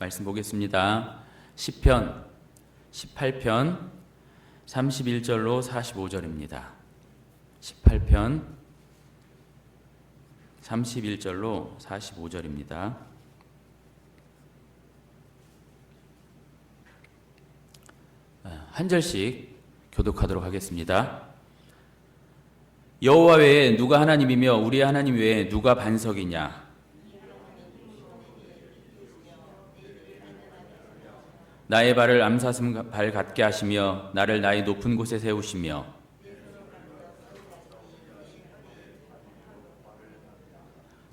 말씀 보겠습니다. 시편 18편 31절로 45절입니다. 18편 31절로 45절입니다. 한 절씩 교독하도록 하겠습니다. 여호와 외에 누가 하나님이며 우리 하나님 외에 누가 반석이냐? 나의 발을 암사슴 발 같게 하시며 나를 나의 높은 곳에 세우시며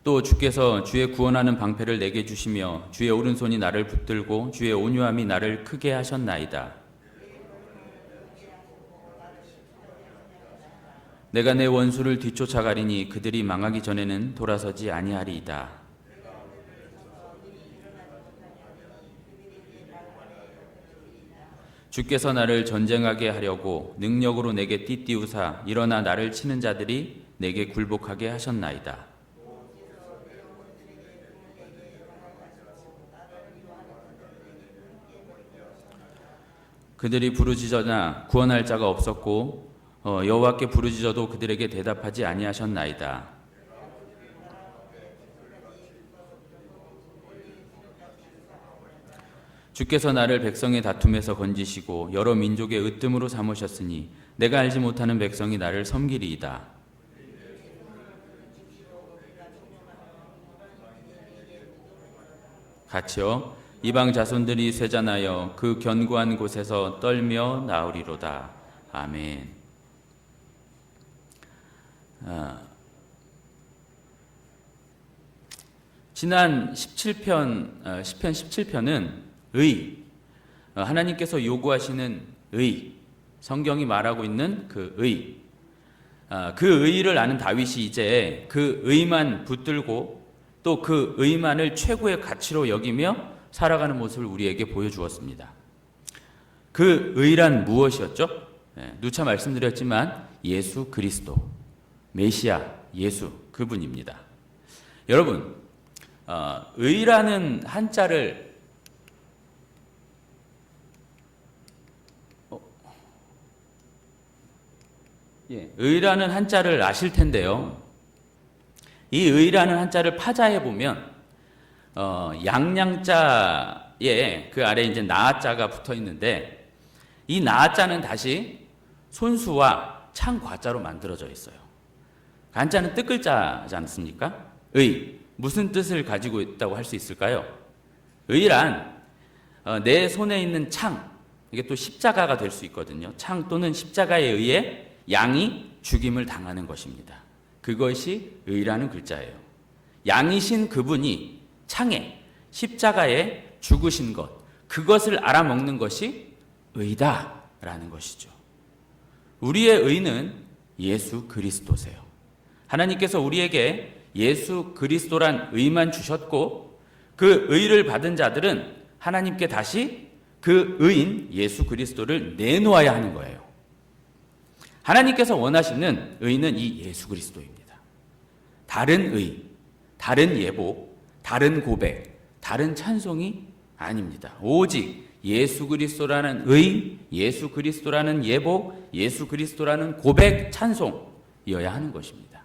또 주께서 주의 구원하는 방패를 내게 주시며 주의 오른손이 나를 붙들고 주의 온유함이 나를 크게 하셨나이다. 내가 내 원수를 뒤쫓아가리니 그들이 망하기 전에는 돌아서지 아니하리이다. 주께서 나를 전쟁하게 하려고 능력으로 내게 띠띠우사 일어나 나를 치는 자들이 내게 굴복하게 하셨나이다. 그들이 부르짖으나 구원할 자가 없었고 여호와께 부르짖어도 그들에게 대답하지 아니하셨나이다. 주께서 나를 백성의 다툼에서 건지시고 여러 민족의 으뜸으로 삼으셨으니 내가 알지 못하는 백성이 나를 섬기리이다. 같이요 이방 자손들이 쇠잔하여 그 견고한 곳에서 떨며 나으리로다. 아멘. 지난 17편, 시편 17편은 하나님께서 요구하시는 성경이 말하고 있는 그 의를 아는 다윗이 이제 그 의만 붙들고 또 그 의만을 최고의 가치로 여기며 살아가는 모습을 우리에게 보여주었습니다. 그 의란 무엇이었죠? 누차 말씀드렸지만 예수 그리스도, 메시아, 예수 그분입니다. 여러분, 의라는 한자를 의라는 한자를 아실 텐데요. 이 의라는 한자를 파자해 보면 양양자에 그 아래 이제 나자가 붙어 있는데 이 나자는 다시 손수와 창과자로 만들어져 있어요. 한자는 뜻글자지 않습니까? 무슨 뜻을 가지고 있다고 할 수 있을까요? 의란 내 손에 있는 창, 이게 또 십자가가 될 수 있거든요. 창 또는 십자가에 의해 양이 죽임을 당하는 것입니다. 그것이 의라는 글자예요. 양이신 그분이 창에 십자가에 죽으신 것, 그것을 알아먹는 것이 의다라는 것이죠. 우리의 의는 예수 그리스도세요. 하나님께서 우리에게 예수 그리스도란 의만 주셨고 그 의를 받은 자들은 하나님께 다시 그 의인 예수 그리스도를 내놓아야 하는 거예요. 하나님께서 원하시는 의는 이 예수 그리스도입니다. 다른 의, 다른 예복, 다른 고백, 다른 찬송이 아닙니다. 오직 예수 그리스도라는 의, 예수 그리스도라는 예복, 예수 그리스도라는 고백, 찬송이어야 하는 것입니다.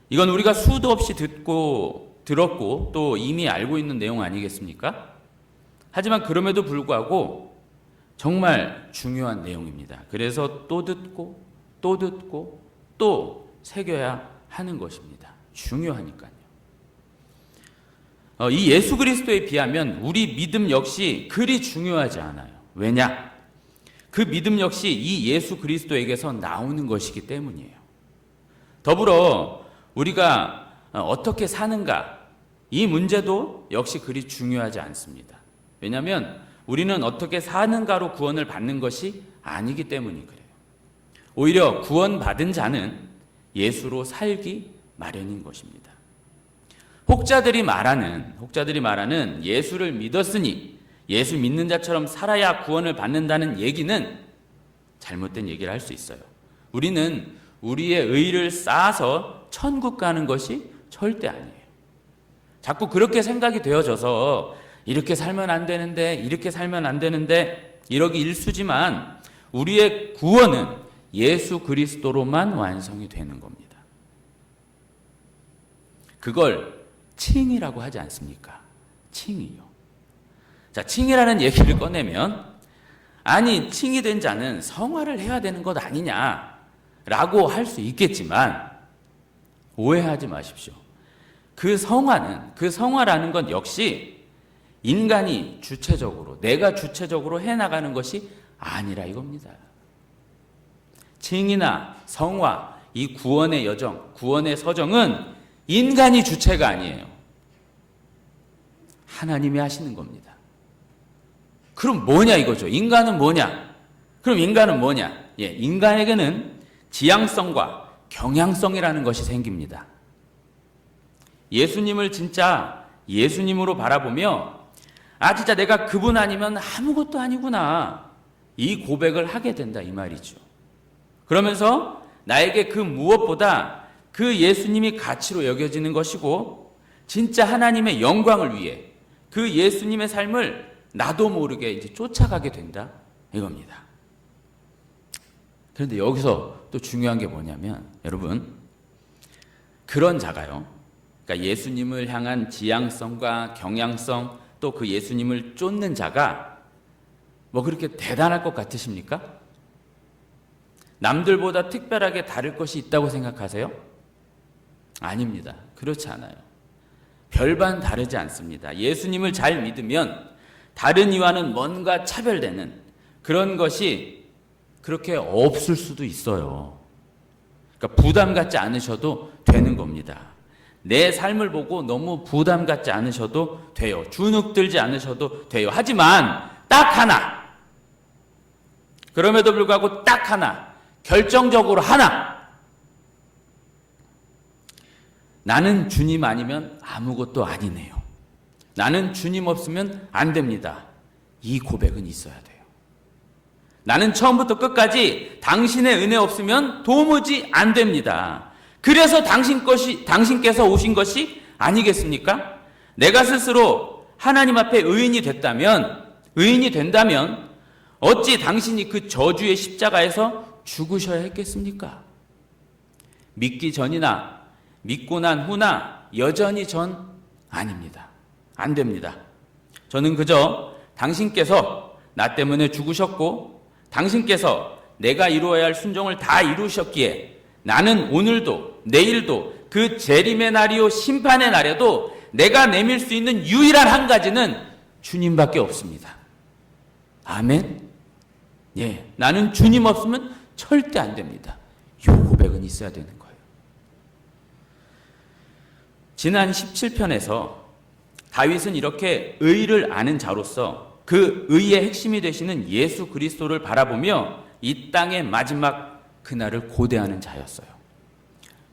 이건 우리가 수도 없이 들었고 또 이미 알고 있는 내용 아니겠습니까? 하지만 그럼에도 불구하고 정말 중요한 내용입니다. 그래서 또 듣고 또 듣고 또 새겨야 하는 것입니다. 중요하니까요. 이 예수 그리스도에 비하면 우리 믿음 역시 그리 중요하지 않아요. 왜냐? 그 믿음 역시 이 예수 그리스도에게서 나오는 것이기 때문이에요. 더불어 우리가 어떻게 사는가, 이 문제도 역시 그리 중요하지 않습니다. 왜냐하면 우리는 어떻게 사는가로 구원을 받는 것이 아니기 때문이 그래요. 오히려 구원받은 자는 예수로 살기 마련인 것입니다. 혹자들이 말하는 예수를 믿었으니 예수 믿는 자처럼 살아야 구원을 받는다는 얘기는 잘못된 얘기를 할 수 있어요. 우리는 우리의 의를 쌓아서 천국 가는 것이 절대 아니에요. 자꾸 그렇게 생각이 되어져서 이렇게 살면 안 되는데, 이렇게 살면 안 되는데, 이러기 일쑤지만 우리의 구원은 예수 그리스도로만 완성이 되는 겁니다. 그걸 칭이라고 하지 않습니까? 칭이요. 자, 칭이라는 얘기를 꺼내면, 아니, 칭이 된 자는 성화를 해야 되는 것 아니냐라고 할 수 있겠지만, 오해하지 마십시오. 그 성화라는 건 역시 인간이 주체적으로, 내가 주체적으로 해나가는 것이 아니라 이겁니다. 칭이나 성화, 이 구원의 여정, 구원의 서정은 인간이 주체가 아니에요. 하나님이 하시는 겁니다. 그럼 뭐냐 이거죠. 인간은 뭐냐? 그럼 인간은 뭐냐? 인간에게는 지향성과 경향성이라는 것이 생깁니다. 예수님을 진짜 예수님으로 바라보며, 진짜 내가 그분 아니면 아무것도 아니구나, 이 고백을 하게 된다 이 말이죠. 그러면서 나에게 그 무엇보다 그 예수님이 가치로 여겨지는 것이고, 진짜 하나님의 영광을 위해 그 예수님의 삶을 나도 모르게 이제 쫓아가게 된다 이겁니다. 그런데 여기서 또 중요한 게 뭐냐면, 여러분, 그런 자가요, 그러니까 예수님을 향한 지향성과 경향성, 또 그 예수님을 쫓는 자가 뭐 그렇게 대단할 것 같으십니까? 남들보다 특별하게 다를 것이 있다고 생각하세요? 아닙니다. 그렇지 않아요. 별반 다르지 않습니다. 예수님을 잘 믿으면 다른 이와는 뭔가 차별되는 그런 것이 그렇게 없을 수도 있어요. 그러니까 부담 갖지 않으셔도 되는 겁니다. 내 삶을 보고 너무 부담 갖지 않으셔도 돼요. 주눅 들지 않으셔도 돼요. 하지만 딱 하나, 그럼에도 불구하고 딱 하나, 결정적으로 하나, 나는 주님 아니면 아무것도 아니네요. 나는 주님 없으면 안 됩니다. 이 고백은 있어야 돼요. 나는 처음부터 끝까지 당신의 은혜 없으면 도무지 안 됩니다. 그래서 당신께서 오신 것이 아니겠습니까? 내가 스스로 하나님 앞에 의인이 된다면 어찌 당신이 그 저주의 십자가에서 죽으셔야 했겠습니까? 믿기 전이나 믿고 난 후나 여전히 전 아닙니다. 안 됩니다. 저는 그저 당신께서 나 때문에 죽으셨고, 당신께서 내가 이루어야 할 순종을 다 이루셨기에 나는 오늘도 내일도 그 재림의 날이요 심판의 날에도 내가 내밀 수 있는 유일한 한 가지는 주님밖에 없습니다. 아멘? 나는 주님 없으면 절대 안 됩니다. 이 고백은 있어야 되는 거예요. 지난 17편에서 다윗은 이렇게 의를 아는 자로서 그 의의 핵심이 되시는 예수 그리스도를 바라보며 이 땅의 마지막 그날을 고대하는 자였어요.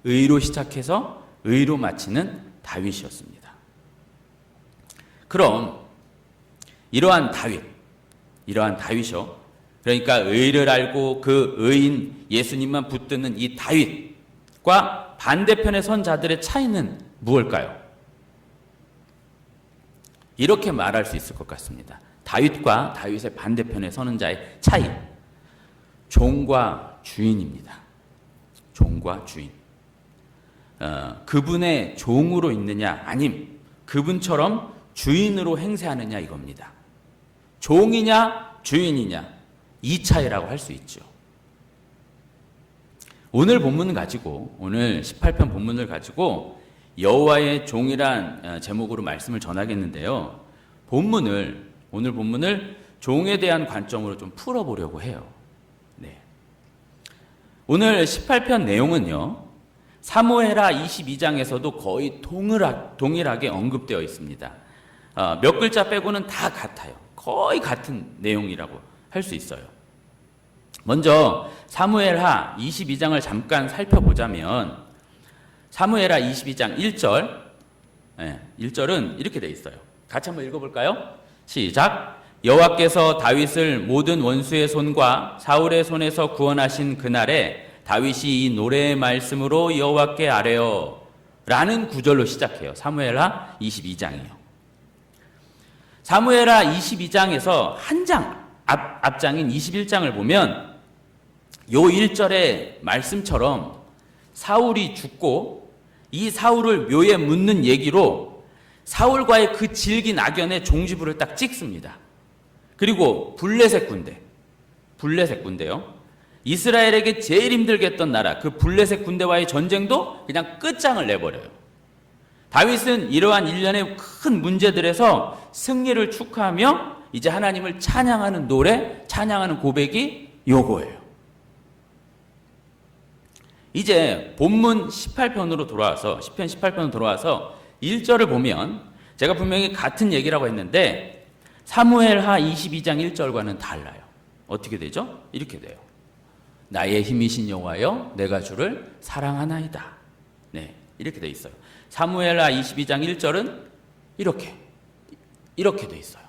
의로 시작해서 의로 마치는 다윗이었습니다. 그럼 이러한 다윗이요, 그러니까 의를 알고 그 의인 예수님만 붙드는 이 다윗과 반대편에 선 자들의 차이는 무엇일까요? 이렇게 말할 수 있을 것 같습니다. 다윗과 다윗의 반대편에 서는 자의 차이, 종과 주인입니다. 종과 주인. 그분의 종으로 있느냐, 아님 그분처럼 주인으로 행세하느냐 이겁니다. 종이냐 주인이냐, 이 차이라고 할 수 있죠. 오늘 본문을 가지고, 오늘 18편 본문을 가지고 여호와의 종이란 제목으로 말씀을 전하겠는데요, 오늘 본문을 종에 대한 관점으로 좀 풀어보려고 해요. 오늘 18편 내용은요, 사무엘하 22장에서도 거의 동일하게 언급되어 있습니다. 몇 글자 빼고는 다 같아요. 거의 같은 내용이라고 할 수 있어요. 먼저 사무엘하 22장을 잠깐 살펴보자면, 사무엘하 22장 1절은 이렇게 되어 있어요. 같이 한번 읽어볼까요? 시작. 여호와께서 다윗을 모든 원수의 손과 사울의 손에서 구원하신 그날에 다윗이 이 노래의 말씀으로 여호와께 아뢰어 라는 구절로 시작해요. 사무엘하 22장이요. 사무엘하 22장에서 한 장 앞장인 21장을 보면 요 1절의 말씀처럼 사울이 죽고 이 사울을 묘에 묻는 얘기로 사울과의 그 질긴 악연의 종지부를 딱 찍습니다. 그리고 블레셋 군대요. 이스라엘에게 제일 힘들게 했던 나라 그 블레셋 군대와의 전쟁도 그냥 끝장을 내버려요. 다윗은 이러한 일련의 큰 문제들에서 승리를 축하하며 이제 하나님을 찬양하는 노래, 찬양하는 고백이 요거예요. 이제 본문 18편으로 돌아와서 시편 18편으로 돌아와서 1절을 보면 제가 분명히 같은 얘기라고 했는데 사무엘하 22장 1절과는 달라요. 어떻게 되죠? 이렇게 돼요. 나의 힘이신 여호와여 내가 주를 사랑하나이다. 네, 이렇게 돼 있어요. 사무엘하 22장 1절은 이렇게 돼 있어요.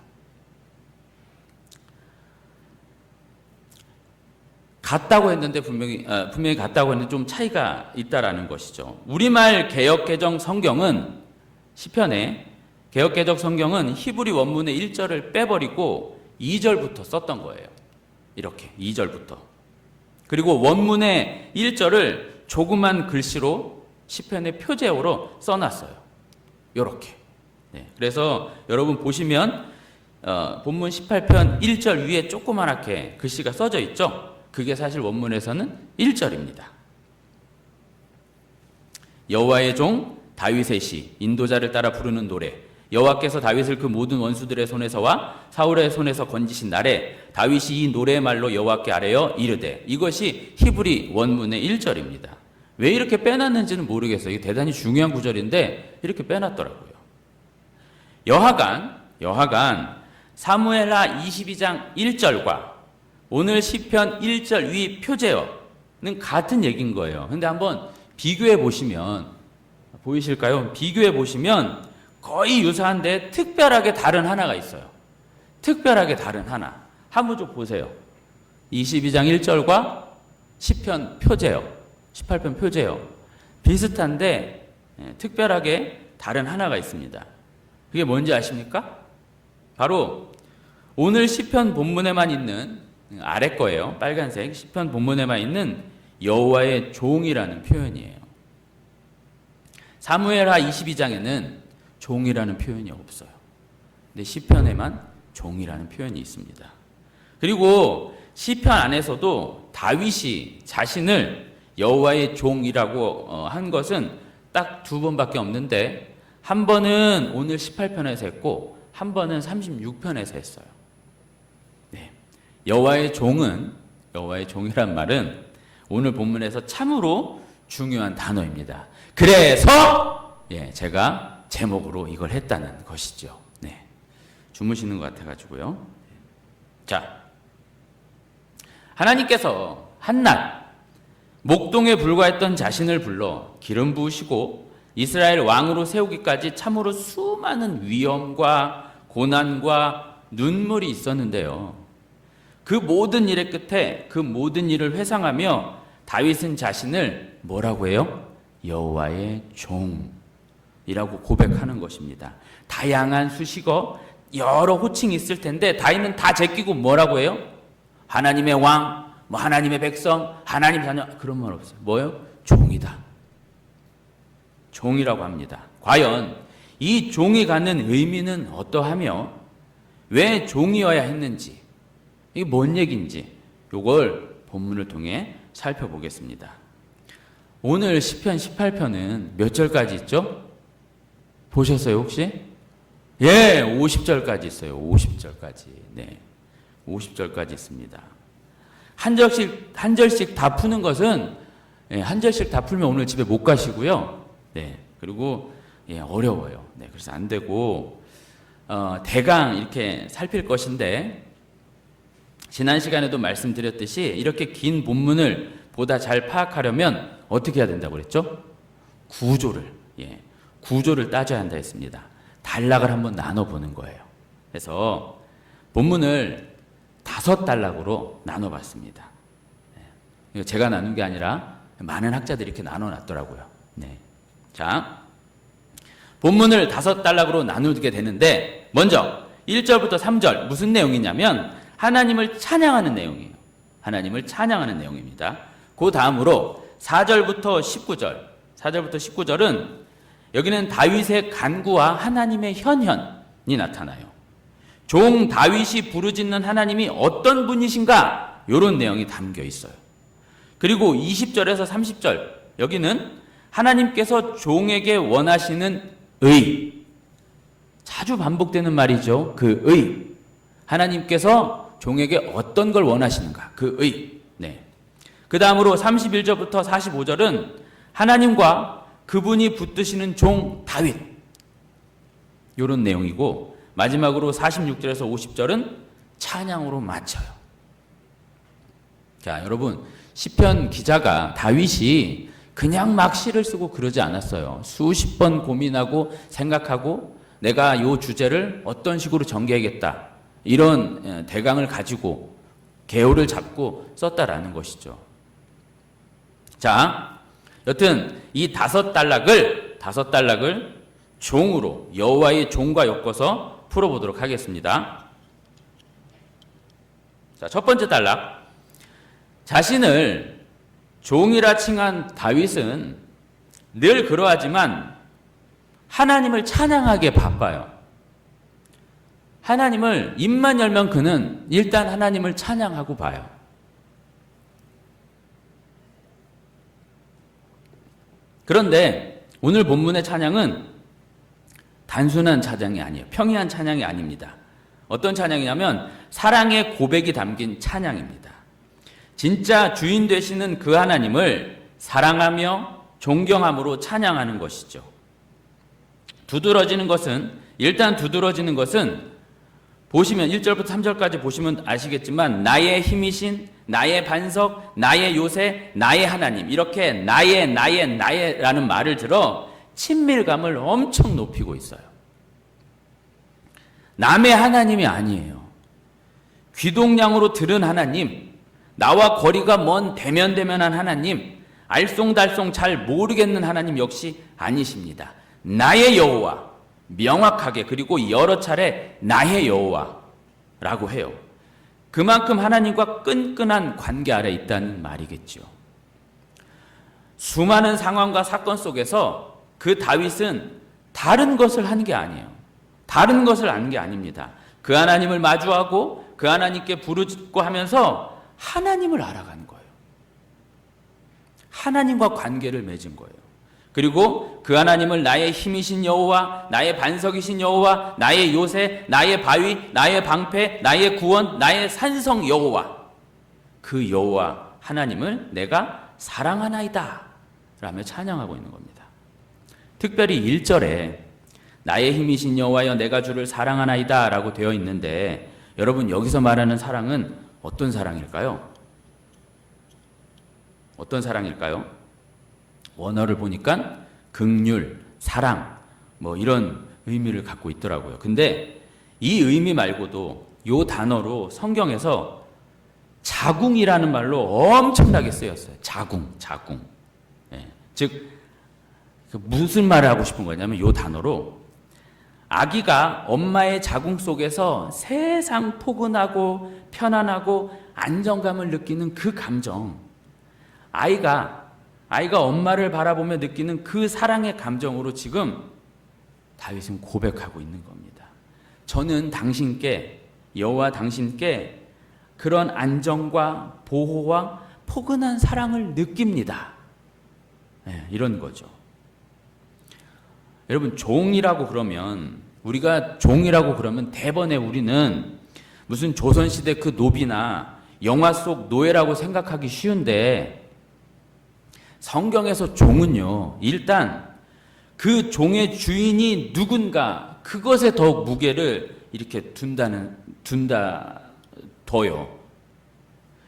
같다고 했는데 분명히 같다고 했는데 좀 차이가 있다라는 것이죠. 우리말 개역개정 성경은 시편에 개역개정 성경은 히브리 원문의 1절을 빼버리고 2절부터 썼던 거예요. 이렇게 2절부터. 그리고 원문의 1절을 조그만 글씨로 시편의 표제어로 써놨어요. 요렇게. 네, 그래서 여러분 보시면 본문 18편 1절 위에 조그맣게 글씨가 써져 있죠. 그게 사실 원문에서는 1절입니다. 여호와의 종 다윗의 시 인도자를 따라 부르는 노래 여호와께서 다윗을 그 모든 원수들의 손에서와 사울의 손에서 건지신 날에 다윗이 이 노래의 말로 여호와께 아뢰어 이르되 이것이 히브리 원문의 1절입니다. 왜 이렇게 빼놨는지는 모르겠어요. 이게 대단히 중요한 구절인데 이렇게 빼놨더라고요. 여하간 사무엘하 22장 1절과 오늘 시편 1절 위 표제어는 같은 얘기인 거예요. 근데 한번 비교해 보시면 보이실까요? 비교해 보시면 거의 유사한데 특별하게 다른 하나가 있어요. 특별하게 다른 하나. 한번 좀 보세요. 22장 1절과 시편 표제어, 18편 표제어 비슷한데 특별하게 다른 하나가 있습니다. 그게 뭔지 아십니까? 바로 오늘 시편 본문에만 있는 아래 거예요. 빨간색 시편 본문에만 있는 여호와의 종이라는 표현이에요. 사무엘하 22장에는 종이라는 표현이 없어요. 근데 시편에만 종이라는 표현이 있습니다. 그리고 시편 안에서도 다윗이 자신을 여호와의 종이라고 한 것은 딱 2번밖에 없는데 한 번은 오늘 18편에서 했고 한 번은 36편에서 했어요. 네. 여호와의 종이란 말은 오늘 본문에서 참으로 중요한 단어입니다. 그래서 제가 제목으로 이걸 했다는 것이죠. 네. 주무시는 것 같아가지고요. 자, 하나님께서 한낱 목동에 불과했던 자신을 불러 기름 부으시고 이스라엘 왕으로 세우기까지 참으로 수많은 위험과 고난과 눈물이 있었는데요. 그 모든 일의 끝에 그 모든 일을 회상하며 다윗은 자신을 뭐라고 해요? 여호와의 종이라고 고백하는 것입니다. 다양한 수식어, 여러 호칭이 있을 텐데 다윗은 다 제끼고 뭐라고 해요? 하나님의 왕, 하나님의 백성, 하나님 자녀 그런 말 없어요. 뭐예요? 종이다. 종이라고 합니다. 과연 이 종이 갖는 의미는 어떠하며 왜 종이어야 했는지 이게 뭔 얘기인지 이걸 본문을 통해 살펴보겠습니다. 오늘 시편 18편은 몇 절까지 있죠? 보셨어요 혹시? 50절까지 있어요. 50절까지. 네, 50절까지 있습니다. 한 절씩 다 푸는 것은 한 절씩 다 풀면 오늘 집에 못 가시고요. 네, 그리고 어려워요. 네, 그래서 안 되고 대강 이렇게 살필 것인데 지난 시간에도 말씀드렸듯이 이렇게 긴 본문을 보다 잘 파악하려면 어떻게 해야 된다고 그랬죠? 구조를 따져야 한다 했습니다. 단락을 한번 나눠보는 거예요. 그래서 본문을 5단락으로 나눠봤습니다. 네. 제가 나눈 게 아니라 많은 학자들이 이렇게 나눠놨더라고요. 네. 자, 본문을 5단락으로 나누게 되는데 먼저 1절부터 3절 무슨 내용이냐면 하나님을 찬양하는 내용이에요. 하나님을 찬양하는 내용입니다. 그 다음으로 4절부터 19절은 여기는 다윗의 간구와 하나님의 현현이 나타나요. 종 다윗이 부르짖는 하나님이 어떤 분이신가? 이런 내용이 담겨 있어요. 그리고 20절에서 30절 여기는 하나님께서 종에게 원하시는 의, 자주 반복되는 말이죠. 그 의, 하나님께서 종에게 어떤 걸 원하시는가? 그 의. 네. 그 다음으로 31절부터 45절은 하나님과 그분이 붙드시는 종 다윗, 이런 내용이고, 마지막으로 46절에서 50절은 찬양으로 마쳐요. 자, 여러분, 시편 기자가 다윗이 그냥 막 시를 쓰고 그러지 않았어요. 수십 번 고민하고 생각하고 내가 요 주제를 어떤 식으로 전개하겠다, 이런 대강을 가지고 개요를 잡고 썼다라는 것이죠. 자, 여튼 이 다섯 단락을 종으로, 여호와의 종과 엮어서 풀어보도록 하겠습니다. 자, 첫 번째 단락. 자신을 종이라 칭한 다윗은 늘 그러하지만 하나님을 찬양하기에 바빠요. 하나님을 입만 열면 그는 일단 하나님을 찬양하고 봐요. 그런데 오늘 본문의 찬양은 단순한 찬양이 아니에요. 평이한 찬양이 아닙니다. 어떤 찬양이냐면 사랑의 고백이 담긴 찬양입니다. 진짜 주인 되시는 그 하나님을 사랑하며 존경함으로 찬양하는 것이죠. 두드러지는 것은 보시면 1절부터 3절까지 보시면 아시겠지만 나의 힘이신, 나의 반석, 나의 요새, 나의 하나님, 이렇게 나의라는 말을 들어 친밀감을 엄청 높이고 있어요. 남의 하나님이 아니에요. 귀동냥으로 들은 하나님, 나와 거리가 먼 대면대면한 하나님, 알쏭달쏭 잘 모르겠는 하나님 역시 아니십니다. 나의 여호와, 명확하게, 그리고 여러 차례 나의 여호와라고 해요. 그만큼 하나님과 끈끈한 관계 아래 있다는 말이겠죠. 수많은 상황과 사건 속에서 그 다윗은 다른 것을 한 게 아니에요. 다른 것을 아는 게 아닙니다. 그 하나님을 마주하고 그 하나님께 부르짖고 하면서 하나님을 알아간 거예요. 하나님과 관계를 맺은 거예요. 그리고 그 하나님을 나의 힘이신 여호와, 나의 반석이신 여호와, 나의 요새, 나의 바위, 나의 방패, 나의 구원, 나의 산성 여호와, 그 여호와 하나님을 내가 사랑하나이다 라며 찬양하고 있는 겁니다. 특별히 1절에 나의 힘이신 여호와여 내가 주를 사랑하나이다 라고 되어 있는데, 여러분 여기서 말하는 사랑은 어떤 사랑일까요? 어떤 사랑일까요? 원어를 보니까 긍휼, 사랑, 뭐 이런 의미를 갖고 있더라고요. 근데 이 의미 말고도 이 단어로 성경에서 자궁이라는 말로 엄청나게 쓰였어요. 자궁. 예. 즉 무슨 말을 하고 싶은 거냐면 이 단어로 아기가 엄마의 자궁 속에서 세상 포근하고 편안하고 안정감을 느끼는 그 감정, 아이가 엄마를 바라보며 느끼는 그 사랑의 감정으로 지금 다윗은 고백하고 있는 겁니다. 저는 당신께, 여호와 당신께 그런 안정과 보호와 포근한 사랑을 느낍니다. 네, 이런 거죠. 여러분, 우리가 종이라고 그러면 대번에 우리는 무슨 조선시대 그 노비나 영화 속 노예라고 생각하기 쉬운데, 성경에서 종은요, 일단 그 종의 주인이 누군가 그것에 더 무게를 이렇게 둬요.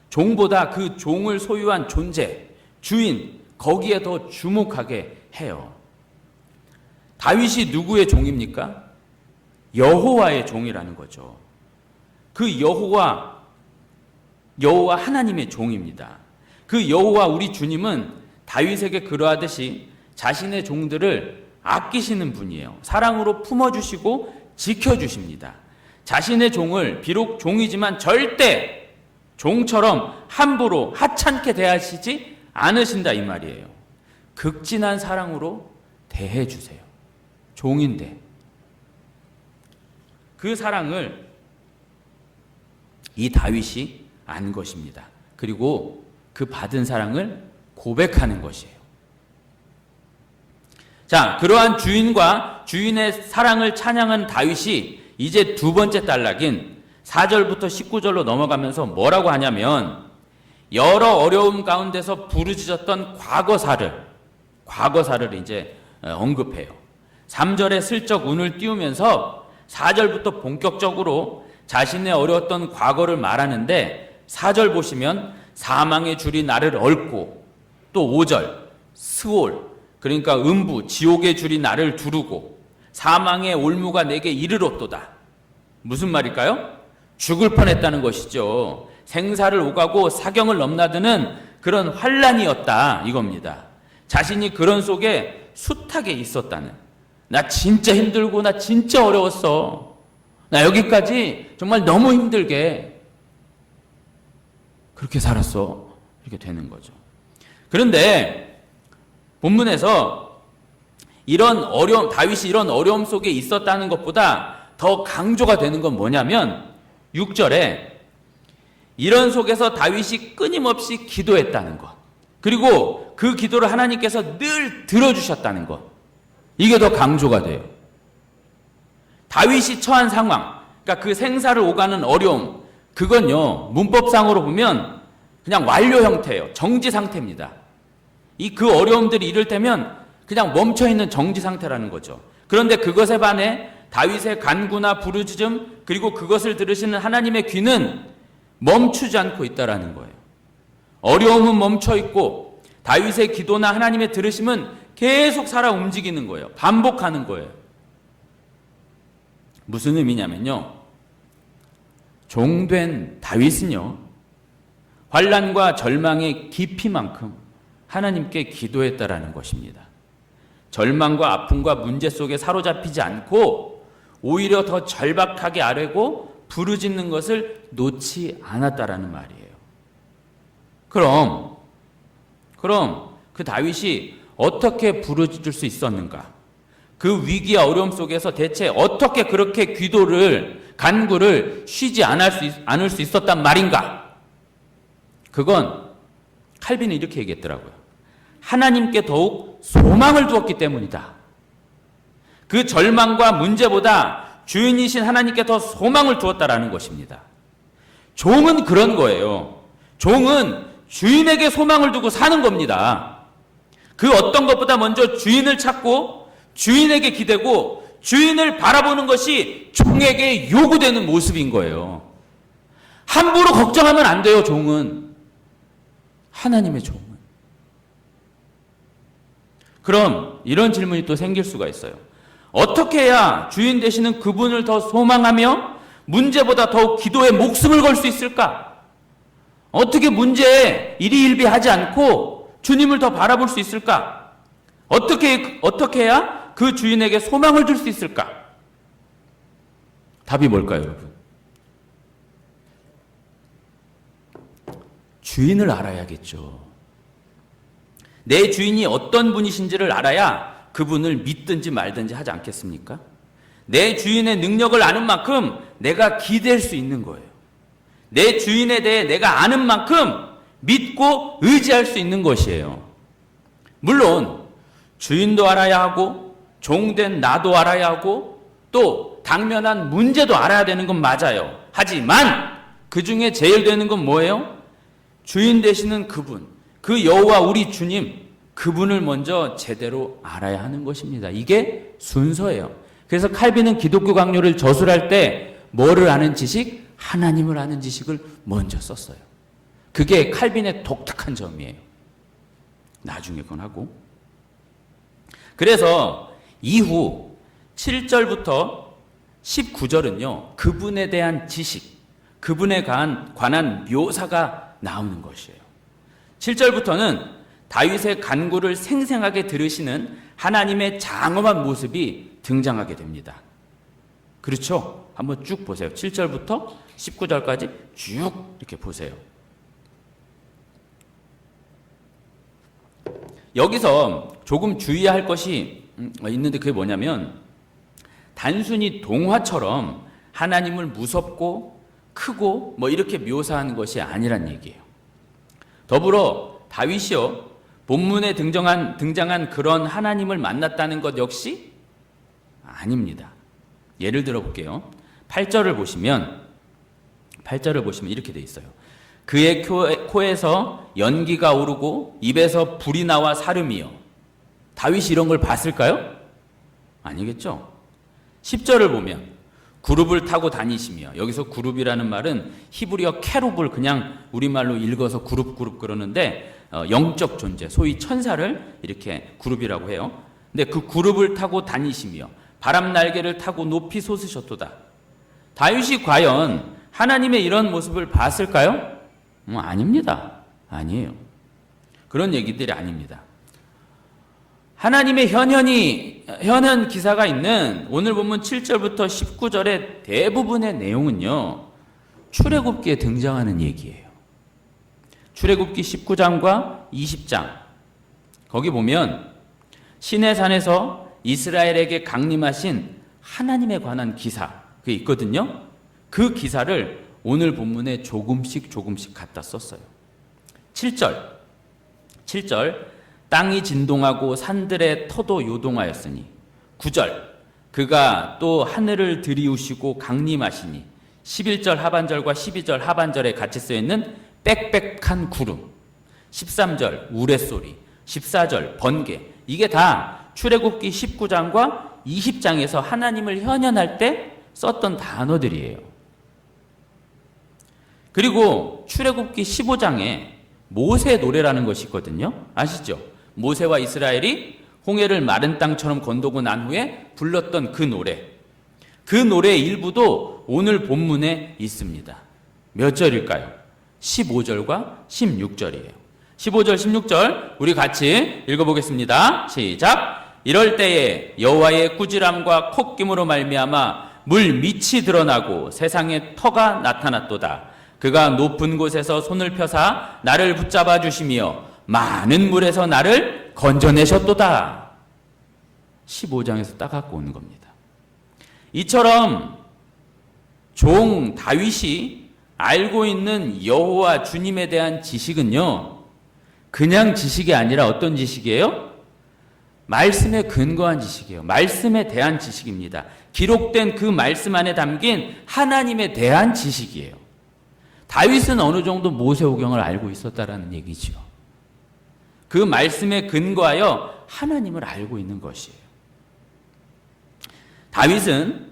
종보다 그 종을 소유한 존재, 주인, 거기에 더 주목하게 해요. 다윗이 누구의 종입니까? 여호와의 종이라는 거죠. 그 여호와 하나님의 종입니다. 그 여호와 우리 주님은 다윗에게 그러하듯이 자신의 종들을 아끼시는 분이에요. 사랑으로 품어주시고 지켜주십니다. 자신의 종을 비록 종이지만 절대 종처럼 함부로 하찮게 대하시지 않으신다 이 말이에요. 극진한 사랑으로 대해주세요. 종인데 그 사랑을 이 다윗이 안 것입니다. 그리고 그 받은 사랑을 고백하는 것이에요. 자, 그러한 주인과 주인의 사랑을 찬양한 다윗이 이제 두 번째 단락인 4절부터 19절로 넘어가면서 뭐라고 하냐면 여러 어려움 가운데서 부르짖었던 과거사를 이제 언급해요. 3절에 슬쩍 운을 띄우면서 4절부터 본격적으로 자신의 어려웠던 과거를 말하는데 4절 보시면 사망의 줄이 나를 얽고 또 5절 스올 그러니까 음부 지옥의 줄이 나를 두르고 사망의 올무가 내게 이르렀도다. 무슨 말일까요? 죽을 뻔했다는 것이죠. 생사를 오가고 사경을 넘나드는 그런 환란이었다 이겁니다. 자신이 그런 속에 숱하게 있었다는, 나 진짜 힘들고 나 진짜 어려웠어, 나 여기까지 정말 너무 힘들게 그렇게 살았어, 이렇게 되는 거죠. 그런데 본문에서 이런 어려움, 다윗이 이런 어려움 속에 있었다는 것보다 더 강조가 되는 건 뭐냐면 6절에 이런 속에서 다윗이 끊임없이 기도했다는 것, 그리고 그 기도를 하나님께서 늘 들어주셨다는 것, 이게 더 강조가 돼요. 다윗이 처한 상황, 그러니까 그 생사를 오가는 어려움, 그건요 문법상으로 보면 그냥 완료 형태예요. 정지 상태입니다. 그 어려움들이 이를 때면 그냥 멈춰있는 정지 상태라는 거죠. 그런데 그것에 반해 다윗의 간구나 부르짖음 그리고 그것을 들으시는 하나님의 귀는 멈추지 않고 있다라는 거예요. 어려움은 멈춰있고 다윗의 기도나 하나님의 들으심은 계속 살아 움직이는 거예요. 반복하는 거예요. 무슨 의미냐면요, 종된 다윗은요 환난과 절망의 깊이만큼 하나님께 기도했다라는 것입니다. 절망과 아픔과 문제 속에 사로잡히지 않고 오히려 더 절박하게 아뢰고 부르짖는 것을 놓지 않았다라는 말이에요. 그럼 그 다윗이 어떻게 부르짖을 수 있었는가? 그 위기와 어려움 속에서 대체 어떻게 그렇게 기도를, 간구를 쉬지 않을 수 있었단 말인가? 그건 칼빈이 이렇게 얘기했더라고요. 하나님께 더욱 소망을 두었기 때문이다. 그 절망과 문제보다 주인이신 하나님께 더 소망을 두었다라는 것입니다. 종은 그런 거예요. 종은 주인에게 소망을 두고 사는 겁니다. 그 어떤 것보다 먼저 주인을 찾고 주인에게 기대고 주인을 바라보는 것이 종에게 요구되는 모습인 거예요. 함부로 걱정하면 안 돼요. 종은, 하나님의 종은. 그럼 이런 질문이 또 생길 수가 있어요. 어떻게 해야 주인 되시는 그분을 더 소망하며 문제보다 더욱 기도에 목숨을 걸 수 있을까? 어떻게 문제에 일희일비하지 않고 주님을 더 바라볼 수 있을까? 어떻게 해야 그 주인에게 소망을 줄 수 있을까? 답이 뭘까요, 여러분? 주인을 알아야겠죠. 내 주인이 어떤 분이신지를 알아야 그분을 믿든지 말든지 하지 않겠습니까? 내 주인의 능력을 아는 만큼 내가 기댈 수 있는 거예요. 내 주인에 대해 내가 아는 만큼 믿고 의지할 수 있는 것이에요. 물론 주인도 알아야 하고 종된 나도 알아야 하고 또 당면한 문제도 알아야 되는 건 맞아요. 하지만 그 중에 제일 되는 건 뭐예요? 주인 되시는 그분, 그 여호와 우리 주님, 그분을 먼저 제대로 알아야 하는 것입니다. 이게 순서예요. 그래서 칼빈은 기독교 강요를 저술할 때 뭐를 아는 지식? 하나님을 아는 지식을 먼저 썼어요. 그게 칼빈의 독특한 점이에요. 나중에 그건 하고. 그래서 이후 7절부터 19절은요 그분에 대한 지식, 그분에 관한 묘사가 나오는 것이에요. 7절부터는 다윗의 간구를 생생하게 들으시는 하나님의 장엄한 모습이 등장하게 됩니다. 그렇죠? 한번 쭉 보세요. 7절부터 19절까지 쭉 이렇게 보세요. 여기서 조금 주의할 것이 있는데 그게 뭐냐면 단순히 동화처럼 하나님을 무섭고 크고 뭐 이렇게 묘사하는 것이 아니란 얘기예요. 더불어 다윗이요, 본문에 등장한 그런 하나님을 만났다는 것 역시 아닙니다. 예를 들어 볼게요. 8절을 보시면 이렇게 돼 있어요. 그의 코에서 연기가 오르고 입에서 불이 나와 사름이요. 다윗이 이런 걸 봤을까요? 아니겠죠. 10절을 보면 그룹을 타고 다니시며, 여기서 그룹이라는 말은 히브리어 캐룹을 그냥 우리말로 읽어서 그룹 그러는데 영적 존재, 소위 천사를 이렇게 그룹이라고 해요. 근데 그 그룹을 타고 다니시며 바람 날개를 타고 높이 솟으셨도다. 다윗이 과연 하나님의 이런 모습을 봤을까요? 아닙니다. 아니에요. 그런 얘기들이 아닙니다. 하나님의 현현 기사가 있는 오늘 본문 7절부터 19절의 대부분의 내용은요, 출애굽기에 등장하는 얘기예요. 출애굽기 19장과 20장, 거기 보면 시내산에서 이스라엘에게 강림하신 하나님에 관한 기사, 그게 있거든요. 그 기사를 오늘 본문에 조금씩 갖다 썼어요. 7절 땅이 진동하고 산들의 터도 요동하였으니. 9절 그가 또 하늘을 들이우시고 강림하시니. 11절 하반절과 12절 하반절에 같이 쓰여있는 빽빽한 구름. 13절 우레소리, 14절 번개. 이게 다 출애굽기 19장과 20장에서 하나님을 현현할 때 썼던 단어들이에요. 그리고 출애굽기 15장에 모세 노래라는 것이 있거든요. 아시죠? 모세와 이스라엘이 홍해를 마른 땅처럼 건너고 난 후에 불렀던 그 노래. 그 노래의 일부도 오늘 본문에 있습니다. 몇 절일까요? 15절과 16절이에요. 15절, 16절 우리 같이 읽어보겠습니다. 시작. 이럴 때에 여호와의 꾸지람과 콧김으로 말미암아 물 밑이 드러나고 세상에 터가 나타났도다. 그가 높은 곳에서 손을 펴사 나를 붙잡아 주시며 많은 물에서 나를 건져내셨도다. 15장에서 따갖고 오는 겁니다. 이처럼 종 다윗이 알고 있는 여호와 주님에 대한 지식은요, 그냥 지식이 아니라 어떤 지식이에요? 말씀에 근거한 지식이에요. 말씀에 대한 지식입니다. 기록된 그 말씀 안에 담긴 하나님에 대한 지식이에요. 다윗은 어느 정도 모세오경을 알고 있었다라는 얘기죠. 그 말씀에 근거하여 하나님을 알고 있는 것이에요. 다윗은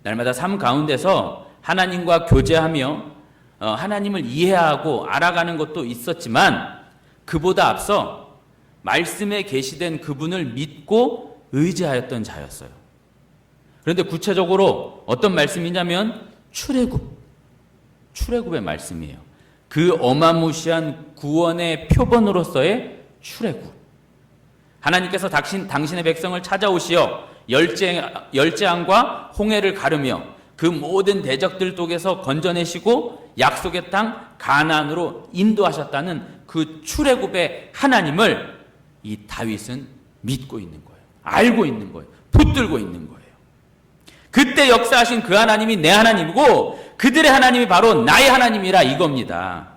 날마다 삶 가운데서 하나님과 교제하며 하나님을 이해하고 알아가는 것도 있었지만 그보다 앞서 말씀에 계시된 그분을 믿고 의지하였던 자였어요. 그런데 구체적으로 어떤 말씀이냐면 출애굽의 말씀이에요. 그 어마무시한 구원의 표본으로서의 출애굽. 하나님께서 당신의 백성을 찾아오시어 열재앙과 홍해를 가르며 그 모든 대적들 속에서 건져내시고 약속의 땅 가나안으로 인도하셨다는 그 출애굽의 하나님을 이 다윗은 믿고 있는 거예요. 알고 있는 거예요. 붙들고 있는 거예요. 그때 역사하신 그 하나님이 내 하나님이고 그들의 하나님이 바로 나의 하나님이라 이겁니다.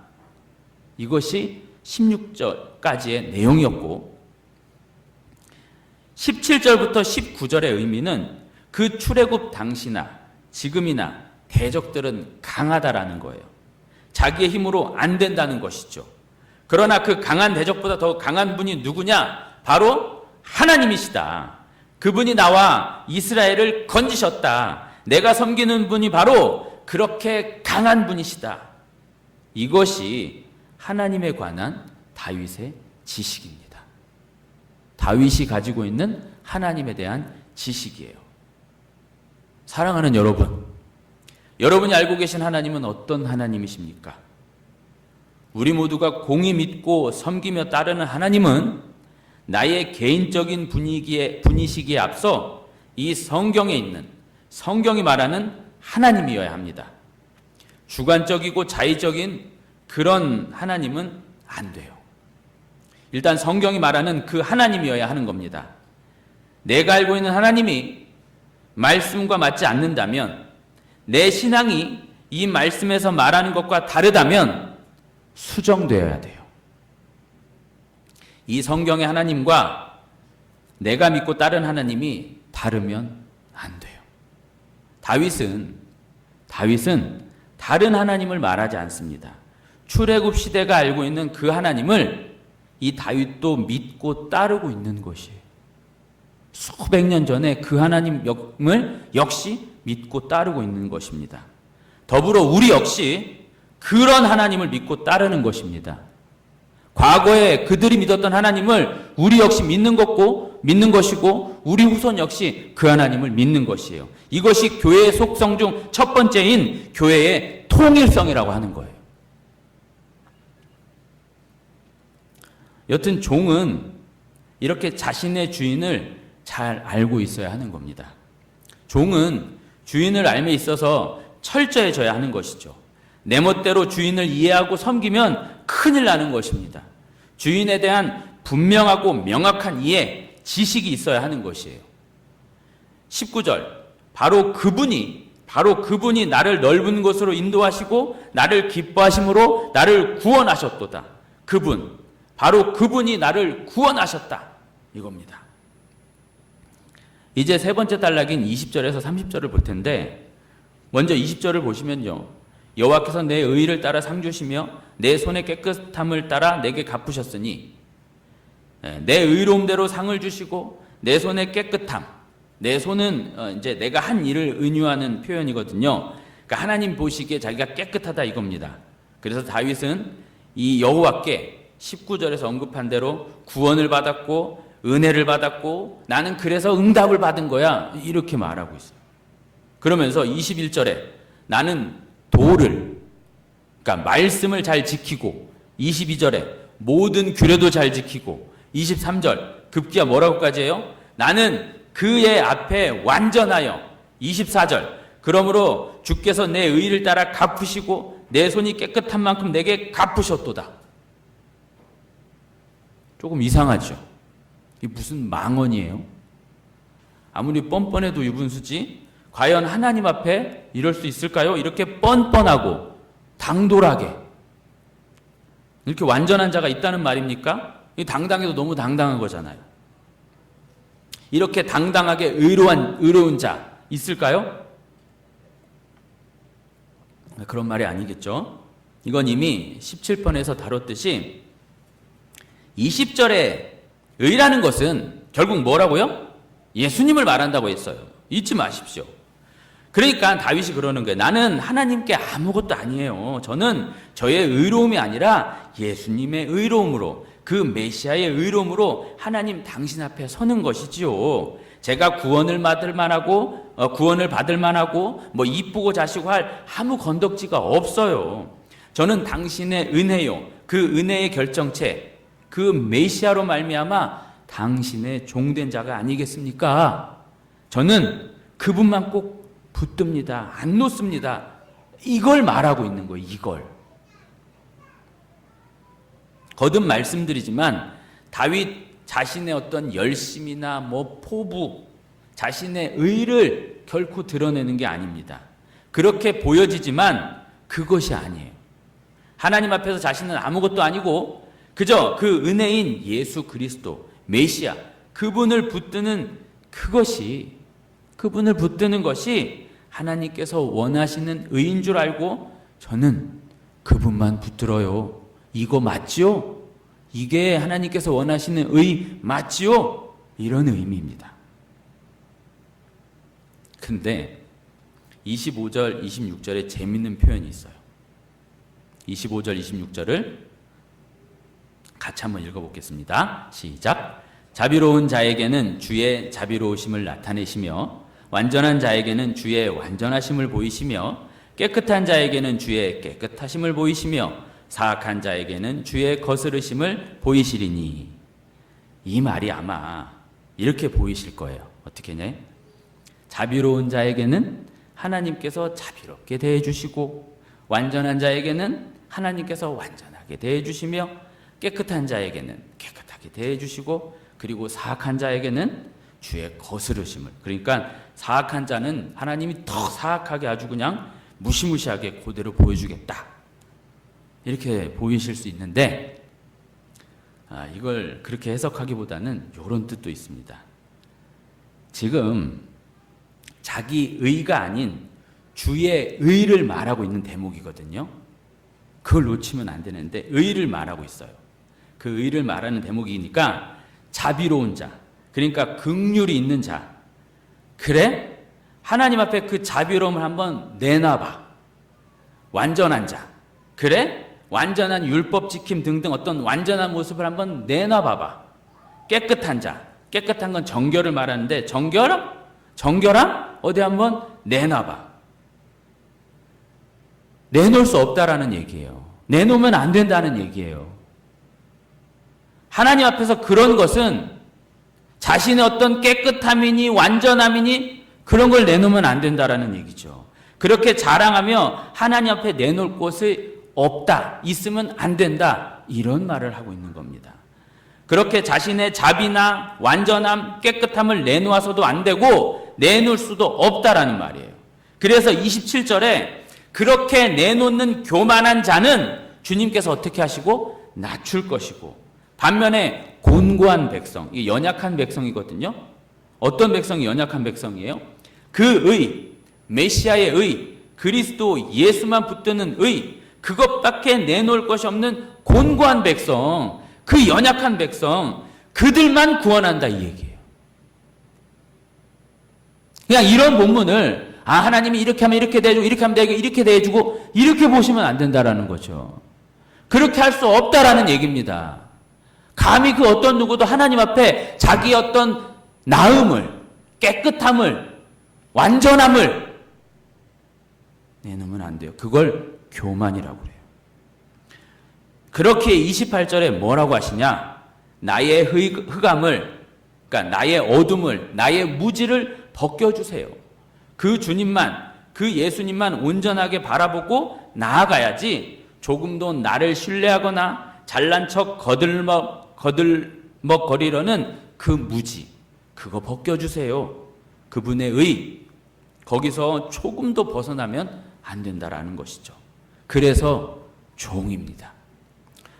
이것이 16절까지의 내용이었고 17절부터 19절의 의미는 그 출애굽 당시나 지금이나 대적들은 강하다라는 거예요. 자기의 힘으로 안 된다는 것이죠. 그러나 그 강한 대적보다 더 강한 분이 누구냐? 바로 하나님이시다. 그분이 나와 이스라엘을 건지셨다. 내가 섬기는 분이 바로 그렇게 강한 분이시다. 이것이 하나님에 관한 다윗의 지식입니다. 다윗이 가지고 있는 하나님에 대한 지식이에요. 사랑하는 여러분, 여러분이 알고 계신 하나님은 어떤 하나님이십니까? 우리 모두가 공히 믿고 섬기며 따르는 하나님은 나의 개인적인 분이시기에 앞서 이 성경에 있는 성경이 말하는 하나님이어야 합니다. 주관적이고 자의적인 그런 하나님은 안 돼요. 일단 성경이 말하는 그 하나님이어야 하는 겁니다. 내가 알고 있는 하나님이 말씀과 맞지 않는다면, 내 신앙이 이 말씀에서 말하는 것과 다르다면 수정되어야 돼요. 이 성경의 하나님과 내가 믿고 따른 하나님이 다르면 안 돼요. 다윗은 다른 하나님을 말하지 않습니다. 출애굽 시대가 알고 있는 그 하나님을 이 다윗도 믿고 따르고 있는 것이에요. 수백 년 전에 그 하나님을 역시 믿고 따르고 있는 것입니다. 더불어 우리 역시 그런 하나님을 믿고 따르는 것입니다. 과거에 그들이 믿었던 하나님을 우리 역시 믿는 것이고 우리 후손 역시 그 하나님을 믿는 것이에요. 이것이 교회의 속성 중 첫 번째인 교회의 통일성이라고 하는 거예요. 여튼 종은 이렇게 자신의 주인을 잘 알고 있어야 하는 겁니다. 종은 주인을 알에 있어서 철저해져야 하는 것이죠. 내 멋대로 주인을 이해하고 섬기면 큰일 나는 것입니다. 주인에 대한 분명하고 명확한 이해, 지식이 있어야 하는 것이에요. 19절, 바로 그분이 나를 넓은 곳으로 인도하시고 나를 기뻐하심으로 나를 구원하셨도다. 바로 그분이 나를 구원하셨다. 이겁니다. 이제 세 번째 단락인 20절에서 30절을 볼 텐데, 먼저 20절을 보시면요. 여호와께서 내 의를 따라 상 주시며 내 손의 깨끗함을 따라 내게 갚으셨으니, 내 의로움대로 상을 주시고 내 손의 깨끗함, 내 손은 이제 내가 한 일을 은유하는 표현이거든요. 그러니까 하나님 보시기에 자기가 깨끗하다 이겁니다. 그래서 다윗은 이 여호와께 19절에서 언급한 대로 구원을 받았고 은혜를 받았고 나는 그래서 응답을 받은 거야, 이렇게 말하고 있어요. 그러면서 21절에 나는 그러니까 말씀을 잘 지키고, 22절에 모든 규례도 잘 지키고, 23절 급기야 뭐라고까지 해요? 나는 그의 앞에 완전하여, 24절 그러므로 주께서 내 의를 따라 갚으시고 내 손이 깨끗한 만큼 내게 갚으셨도다. 조금 이상하죠? 이게 무슨 망언이에요? 아무리 뻔뻔해도 유분수지 과연 하나님 앞에 이럴 수 있을까요? 이렇게 뻔뻔하고 당돌하게 이렇게 완전한 자가 있다는 말입니까? 당당해도 너무 당당한 거잖아요. 이렇게 당당하게 의로운 자 있을까요? 그런 말이 아니겠죠. 이건 이미 17편에서 다뤘듯이 20절에 의라는 것은 결국 뭐라고요? 예수님을 말한다고 했어요. 잊지 마십시오. 그러니까 다윗이 그러는 거예요. 나는 하나님께 아무것도 아니에요. 저는 저의 의로움이 아니라 예수님의 의로움으로, 그 메시아의 의로움으로 하나님 당신 앞에 서는 것이지요. 제가 구원을 받을 만하고 뭐 이쁘고 자시고 할 아무 건덕지가 없어요. 저는 당신의 은혜요, 그 은혜의 결정체, 그 메시아로 말미암아 당신의 종된 자가 아니겠습니까? 저는 그분만 꼭 붙듭니다. 안 놓습니다. 이걸 말하고 있는 거예요. 이걸. 거듭 말씀드리지만 다윗 자신의 어떤 열심이나 뭐 포부, 자신의 의를 결코 드러내는 게 아닙니다. 그렇게 보여지지만 그것이 아니에요. 하나님 앞에서 자신은 아무것도 아니고 그저 그 은혜인 예수 그리스도, 메시아, 그분을 붙드는 것이 하나님께서 원하시는 의인 줄 알고 저는 그분만 붙들어요. 이거 맞지요? 이게 하나님께서 원하시는 의 맞지요? 이런 의미입니다. 근데 25절, 26절에 재밌는 표현이 있어요. 25절, 26절을 같이 한번 읽어보겠습니다. 시작. 자비로운 자에게는 주의 자비로우심을 나타내시며 완전한 자에게는 주의 완전하심을 보이시며 깨끗한 자에게는 주의 깨끗하심을 보이시며 사악한 자에게는 주의 거스르심을 보이시리니. 이 말이 아마 이렇게 보이실 거예요. 어떻게냐? 자비로운 자에게는 하나님께서 자비롭게 대해주시고 완전한 자에게는 하나님께서 완전하게 대해주시며 깨끗한 자에게는 깨끗하게 대해주시고 그리고 사악한 자에게는 주의 거스르심을, 그러니까 사악한 자는 하나님이 더 사악하게 아주 그냥 무시무시하게 그대로 보여주겠다, 이렇게 보이실 수 있는데 이걸 그렇게 해석하기보다는 이런 뜻도 있습니다. 지금 자기 의가 아닌 주의 의를 말하고 있는 대목이거든요. 그걸 놓치면 안 되는데 의를 말하고 있어요. 그 의를 말하는 대목이니까 자비로운 자, 그러니까 긍휼이 있는 자, 그래? 하나님 앞에 그 자비로움을 한번 내놔봐. 완전한 자, 그래? 완전한 율법 지킴 등등 어떤 완전한 모습을 한번 내놔봐봐. 깨끗한 자, 깨끗한 건 정결을 말하는데 정결함? 어디 한번 내놔봐. 내놓을 수 없다라는 얘기예요. 내놓으면 안 된다는 얘기예요. 하나님 앞에서 그런 것은 자신의 어떤 깨끗함이니 완전함이니 그런 걸 내놓으면 안 된다라는 얘기죠. 그렇게 자랑하며 하나님 앞에 내놓을 곳이 없다, 있으면 안 된다, 이런 말을 하고 있는 겁니다. 그렇게 자신의 자비나 완전함, 깨끗함을 내놓아서도 안 되고 내놓을 수도 없다라는 말이에요. 그래서 27절에 그렇게 내놓는 교만한 자는 주님께서 어떻게 하시고 낮출 것이고, 반면에 곤고한 백성, 이 연약한 백성이거든요. 어떤 백성이 연약한 백성이에요? 그 의, 메시아의 의, 그리스도 예수만 붙드는 의, 그것밖에 내놓을 것이 없는 곤고한 백성, 그 연약한 백성, 그들만 구원한다, 이 얘기예요. 그냥 이런 본문을 하나님이 이렇게 하면 이렇게 대해주고 이렇게 하면 되고 이렇게 대해주고 이렇게 보시면 안 된다라는 거죠. 그렇게 할 수 없다라는 얘기입니다. 감히 그 어떤 누구도 하나님 앞에 자기 어떤 나음을, 깨끗함을, 완전함을 내놓으면 안 돼요. 그걸 교만이라고 해요. 그렇게 28절에 뭐라고 하시냐? 나의 흑암을, 그러니까 나의 어둠을, 나의 무지를 벗겨주세요. 그 주님만, 그 예수님만 온전하게 바라보고 나아가야지 조금도 나를 신뢰하거나 잘난 척 거들먹거리려는 그 무지, 그거 벗겨주세요. 그분의 의, 거기서 조금도 벗어나면 안 된다라는 것이죠. 그래서 종입니다.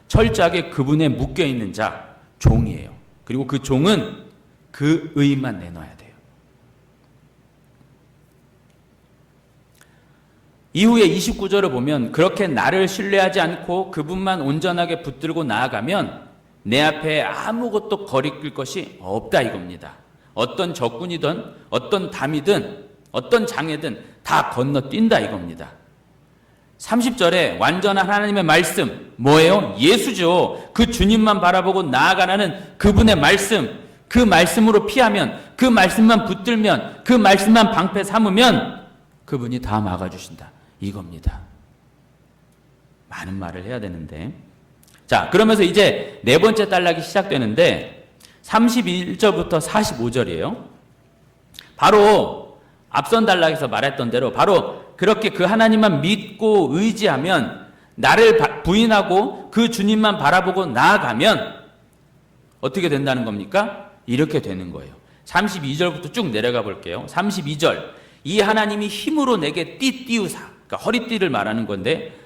철저하게 그분에 묶여있는 자, 종이에요. 그리고 그 종은 그 의만 내놔야 돼요. 이후에 29절을 보면 그렇게 나를 신뢰하지 않고 그분만 온전하게 붙들고 나아가면 내 앞에 아무것도 거리낄 것이 없다, 이겁니다. 어떤 적군이든 어떤 담이든 어떤 장애든 다 건너뛴다, 이겁니다. 30절에 완전한 하나님의 말씀, 뭐예요? 예수죠. 그 주님만 바라보고 나아가라는 그분의 말씀, 그 말씀으로 피하면, 그 말씀만 붙들면, 그 말씀만 방패 삼으면 그분이 다 막아주신다, 이겁니다. 많은 말을 해야 되는데, 자, 그러면서 이제 네 번째 단락이 시작되는데 31절부터 45절이에요. 바로 앞선 단락에서 말했던 대로 바로 그렇게 그 하나님만 믿고 의지하면, 나를 부인하고 그 주님만 바라보고 나아가면 어떻게 된다는 겁니까? 이렇게 되는 거예요. 32절부터 쭉 내려가 볼게요. 32절, 이 하나님이 힘으로 내게 띠우사, 그러니까 허리띠를 말하는 건데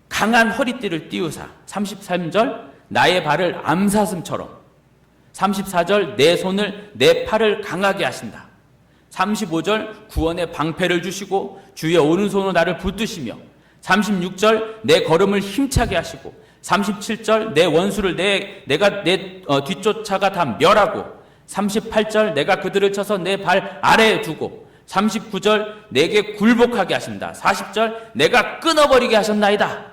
강한 허리띠를 띠우사. 33절, 나의 발을 암사슴처럼. 34절, 내 손을, 내 팔을 강하게 하신다. 35절, 구원의 방패를 주시고 주의 오른손으로 나를 붙드시며. 36절, 내 걸음을 힘차게 하시고. 37절, 내 원수를 내가 뒤쫓아가 다 멸하고. 38절, 내가 그들을 쳐서 내 발 아래에 두고. 39절, 내게 굴복하게 하신다. 40절, 내가 끊어버리게 하셨나이다.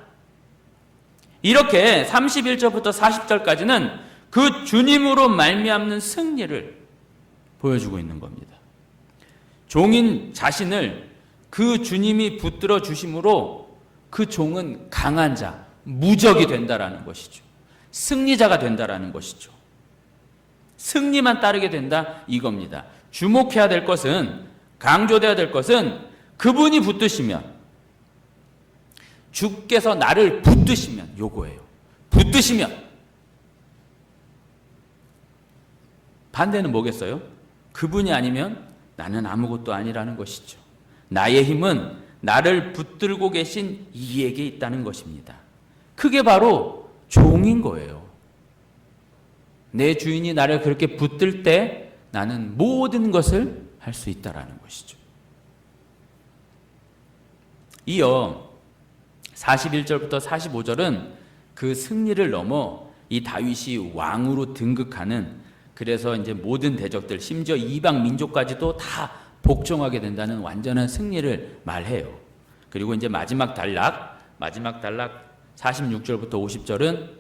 이렇게 31절부터 40절까지는 그 주님으로 말미암는 승리를 보여주고 있는 겁니다. 종인 자신을 그 주님이 붙들어 주심으로 그 종은 강한 자, 무적이 된다라는 것이죠. 승리자가 된다라는 것이죠. 승리만 따르게 된다, 이겁니다. 주목해야 될 것은 강조되어야 될 것은 그분이 붙드시면, 주께서 나를 붙드시면, 요거예요. 붙드시면. 반대는 뭐겠어요? 그분이 아니면 나는 아무것도 아니라는 것이죠. 나의 힘은 나를 붙들고 계신 이에게 있다는 것입니다. 그게 바로 종인 거예요. 내 주인이 나를 그렇게 붙들 때 나는 모든 것을 할 수 있다라는 것이죠. 이어 41절부터 45절은 그 승리를 넘어 이 다윗이 왕으로 등극하는, 그래서 이제 모든 대적들, 심지어 이방 민족까지도 다 복종하게 된다는 완전한 승리를 말해요. 그리고 이제 마지막 단락 46절부터 50절은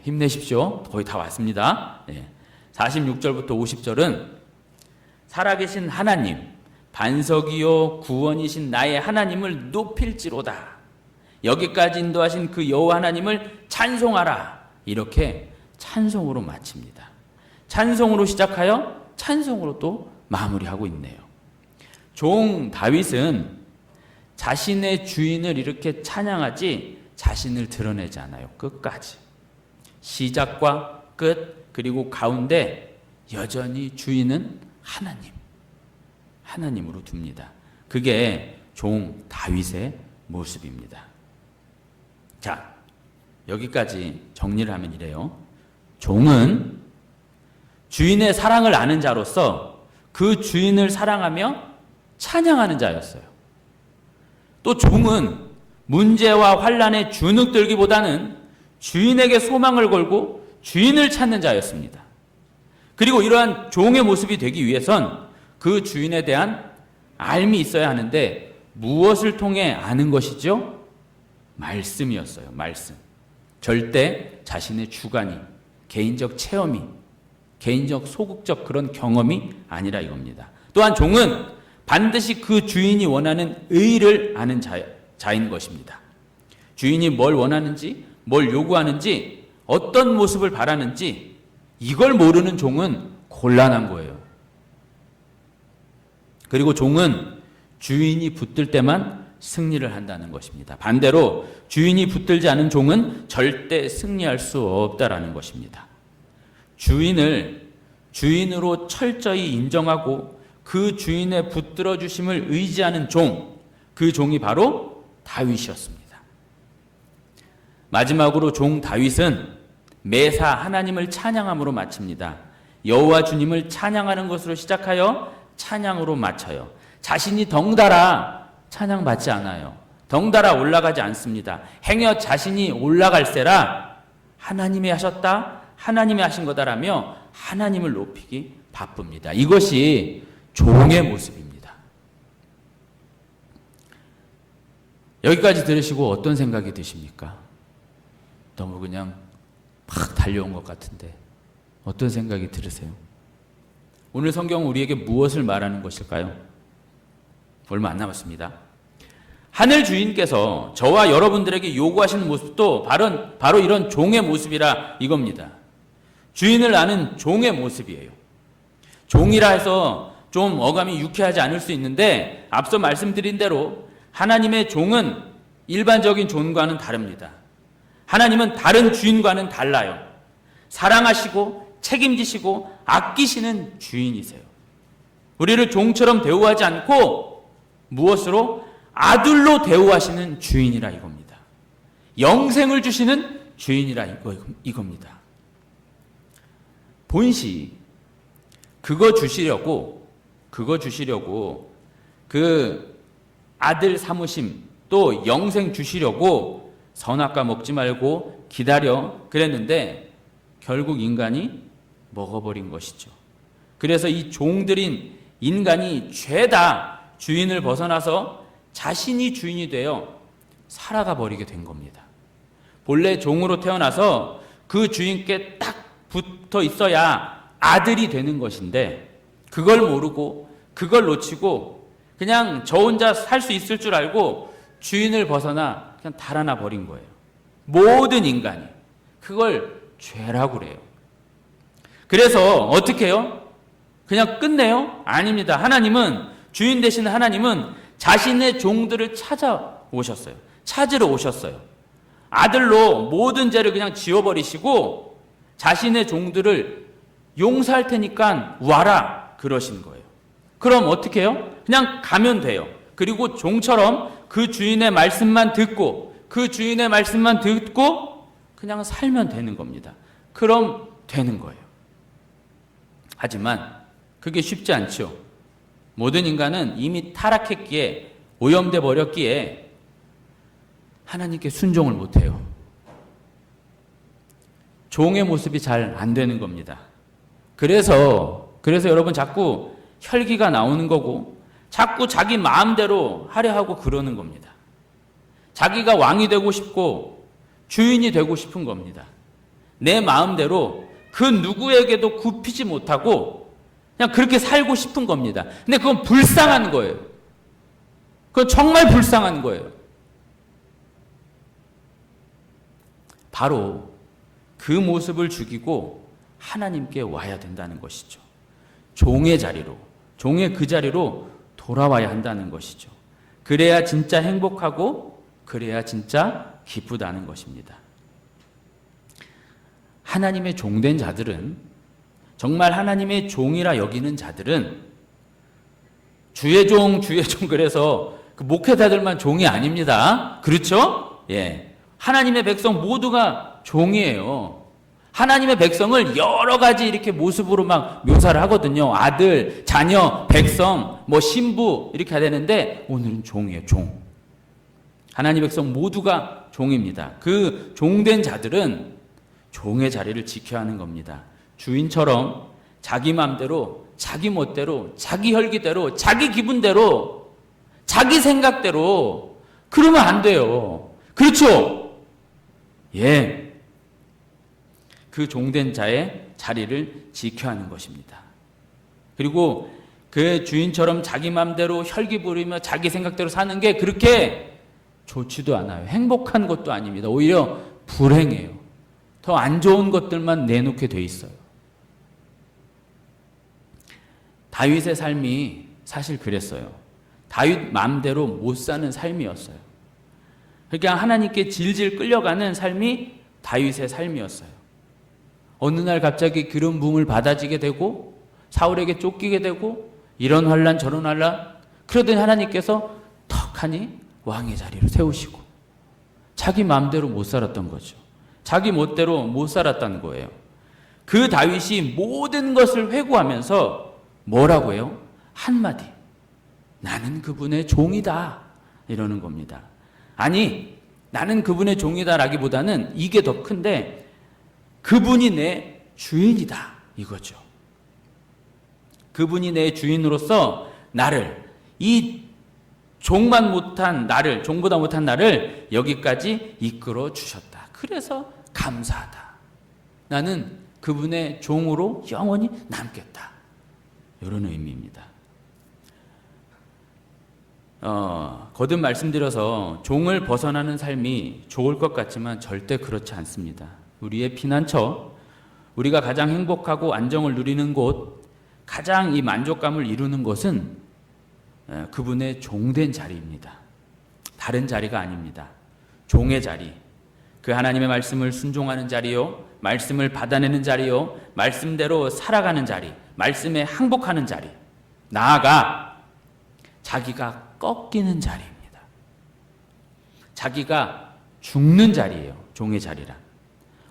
힘내십시오. 거의 다 왔습니다. 46절부터 50절은 살아계신 하나님, 반석이요 구원이신 나의 하나님을 높일지로다. 여기까지 인도하신 그 여호와 하나님을 찬송하라. 이렇게 찬송으로 마칩니다. 찬송으로 시작하여 찬송으로 또 마무리하고 있네요. 종 다윗은 자신의 주인을 이렇게 찬양하지 자신을 드러내지 않아요. 끝까지. 시작과 끝, 그리고 가운데 여전히 주인은 하나님으로 둡니다. 그게 종 다윗의 모습입니다. 자, 여기까지 정리를 하면 이래요. 종은 주인의 사랑을 아는 자로서 그 주인을 사랑하며 찬양하는 자였어요. 또 종은 문제와 환난에 주눅들기보다는 주인에게 소망을 걸고 주인을 찾는 자였습니다. 그리고 이러한 종의 모습이 되기 위해선 그 주인에 대한 알미 있어야 하는데 무엇을 통해 아는 것이죠? 말씀이었어요. 말씀. 절대 자신의 주관이, 개인적 체험이, 개인적 소극적 그런 경험이 아니라 이겁니다. 또한 종은 반드시 그 주인이 원하는 의를 아는 자인 것입니다. 주인이 뭘 원하는지, 뭘 요구하는지, 어떤 모습을 바라는지 이걸 모르는 종은 곤란한 거예요. 그리고 종은 주인이 붙들 때만 승리를 한다는 것입니다. 반대로 주인이 붙들지 않은 종은 절대 승리할 수 없다라는 것입니다. 주인을 주인으로 철저히 인정하고 그 주인의 붙들어 주심을 의지하는 종, 그 종이 바로 다윗이었습니다. 마지막으로 종 다윗은 매사 하나님을 찬양함으로 마칩니다. 여호와 주님을 찬양하는 것으로 시작하여 찬양으로 마쳐요. 자신이 덩달아 찬양받지 않아요. 덩달아 올라가지 않습니다. 행여 자신이 올라갈세라 하나님이 하셨다, 하나님이 하신 거다라며 하나님을 높이기 바쁩니다. 이것이 종의 모습입니다. 여기까지 들으시고 어떤 생각이 드십니까? 너무 그냥 막 달려온 것 같은데 어떤 생각이 들으세요? 오늘 성경은 우리에게 무엇을 말하는 것일까요? 얼마 안 남았습니다. 하늘 주인께서 저와 여러분들에게 요구하시는 모습도 바로 이런 종의 모습이라 이겁니다. 주인을 아는 종의 모습이에요. 종이라 해서 좀 어감이 유쾌하지 않을 수 있는데 앞서 말씀드린 대로 하나님의 종은 일반적인 종과는 다릅니다. 하나님은 다른 주인과는 달라요. 사랑하시고 책임지시고 아끼시는 주인이세요. 우리를 종처럼 대우하지 않고 무엇으로? 아들로 대우하시는 주인이라 이겁니다. 영생을 주시는 주인이라 이겁니다. 본시 그거 주시려고 그 아들 삼으심 또 영생 주시려고 선악과 먹지 말고 기다려 그랬는데 결국 인간이 먹어버린 것이죠. 그래서 이 종들인 인간이 죄다 주인을 벗어나서 자신이 주인이 되어 살아가 버리게 된 겁니다. 본래 종으로 태어나서 그 주인께 딱 붙어 있어야 아들이 되는 것인데 그걸 모르고 그걸 놓치고 그냥 저 혼자 살 수 있을 줄 알고 주인을 벗어나 그냥 달아나 버린 거예요. 모든 인간이. 그걸 죄라고 그래요. 그래서 어떻게 해요? 그냥 끝내요? 아닙니다. 하나님은 주인 되시는 하나님은 자신의 종들을 찾아오셨어요. 찾으러 오셨어요. 아들로 모든 죄를 그냥 지워버리시고 자신의 종들을 용서할 테니까 와라 그러신 거예요. 그럼 어떻게 해요? 그냥 가면 돼요. 그리고 종처럼 그 주인의 말씀만 듣고 그냥 살면 되는 겁니다. 그럼 되는 거예요. 하지만 그게 쉽지 않죠. 모든 인간은 이미 타락했기에 오염돼 버렸기에 하나님께 순종을 못해요. 종의 모습이 잘 안 되는 겁니다. 그래서 여러분 자꾸 혈기가 나오는 거고 자꾸 자기 마음대로 하려 하고 그러는 겁니다. 자기가 왕이 되고 싶고 주인이 되고 싶은 겁니다. 내 마음대로 그 누구에게도 굽히지 못하고 그냥 그렇게 살고 싶은 겁니다. 근데 그건 불쌍한 거예요. 그건 정말 불쌍한 거예요. 바로 그 모습을 죽이고 하나님께 와야 된다는 것이죠. 종의 그 자리로 돌아와야 한다는 것이죠. 그래야 진짜 행복하고 그래야 진짜 기쁘다는 것입니다. 하나님의 종된 자들은, 정말 하나님의 종이라 여기는 자들은 주의 종 그래서 그 목회자들만 종이 아닙니다. 그렇죠? 예. 하나님의 백성 모두가 종이에요. 하나님의 백성을 여러 가지 이렇게 모습으로 막 묘사를 하거든요. 아들, 자녀, 백성, 신부 이렇게 해야 되는데 오늘은 종이에요. 종. 하나님의 백성 모두가 종입니다. 그 종된 자들은 종의 자리를 지켜야 하는 겁니다. 주인처럼 자기 마음대로, 자기 멋대로, 자기 혈기대로, 자기 기분대로, 자기 생각대로 그러면 안 돼요. 그렇죠? 예. 그 종된 자의 자리를 지켜야 하는 것입니다. 그리고 그 주인처럼 자기 마음대로 혈기 부리며 자기 생각대로 사는 게 그렇게 좋지도 않아요. 행복한 것도 아닙니다. 오히려 불행해요. 더 안 좋은 것들만 내놓게 돼 있어요. 다윗의 삶이 사실 그랬어요. 다윗 마음대로 못 사는 삶이었어요. 그러니까 하나님께 질질 끌려가는 삶이 다윗의 삶이었어요. 어느 날 갑자기 그런 부흥을 받아지게 되고 사울에게 쫓기게 되고 이런 환난 저런 환난, 그러더니 하나님께서 턱하니 왕의 자리로 세우시고 자기 마음대로 못 살았던 거죠. 자기 멋대로 못 살았다는 거예요. 그 다윗이 모든 것을 회고하면서 뭐라고 해요? 한마디, 나는 그분의 종이다 이러는 겁니다. 아니, 나는 그분의 종이다 라기보다는 이게 더 큰데 그분이 내 주인이다 이거죠. 그분이 내 주인으로서 나를, 이 종만 못한 나를, 종보다 못한 나를 여기까지 이끌어 주셨다. 그래서 감사하다. 나는 그분의 종으로 영원히 남겠다. 이런 의미입니다. 거듭 말씀드려서 종을 벗어나는 삶이 좋을 것 같지만 절대 그렇지 않습니다. 우리의 피난처, 우리가 가장 행복하고 안정을 누리는 곳, 가장 이 만족감을 이루는 것은 그분의 종된 자리입니다. 다른 자리가 아닙니다. 종의 자리, 그 하나님의 말씀을 순종하는 자리요, 말씀을 받아내는 자리요, 말씀대로 살아가는 자리, 말씀에 항복하는 자리, 나아가 자기가 꺾이는 자리입니다. 자기가 죽는 자리예요. 종의 자리란.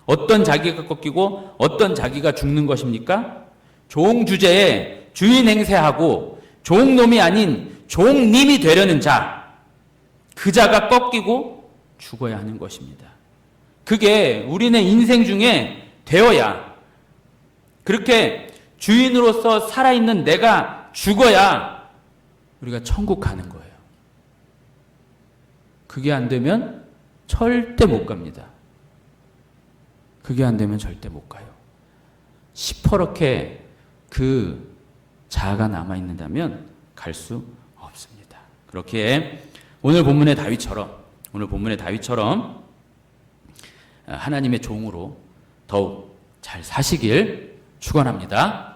어떤 자기가 꺾이고 어떤 자기가 죽는 것입니까? 종 주제에 주인 행세하고 종놈이 아닌 종님이 되려는 자, 그 자가 꺾이고 죽어야 하는 것입니다. 그게 우리네 인생 중에 되어야, 그렇게 주인으로서 살아있는 내가 죽어야 우리가 천국 가는 거예요. 그게 안 되면 절대 못 갑니다. 그게 안 되면 절대 못 가요. 시퍼렇게 그 자아가 남아있는다면 갈 수 없습니다. 그렇게 오늘 본문의 다윗처럼 하나님의 종으로 더욱 잘 사시길 축원합니다.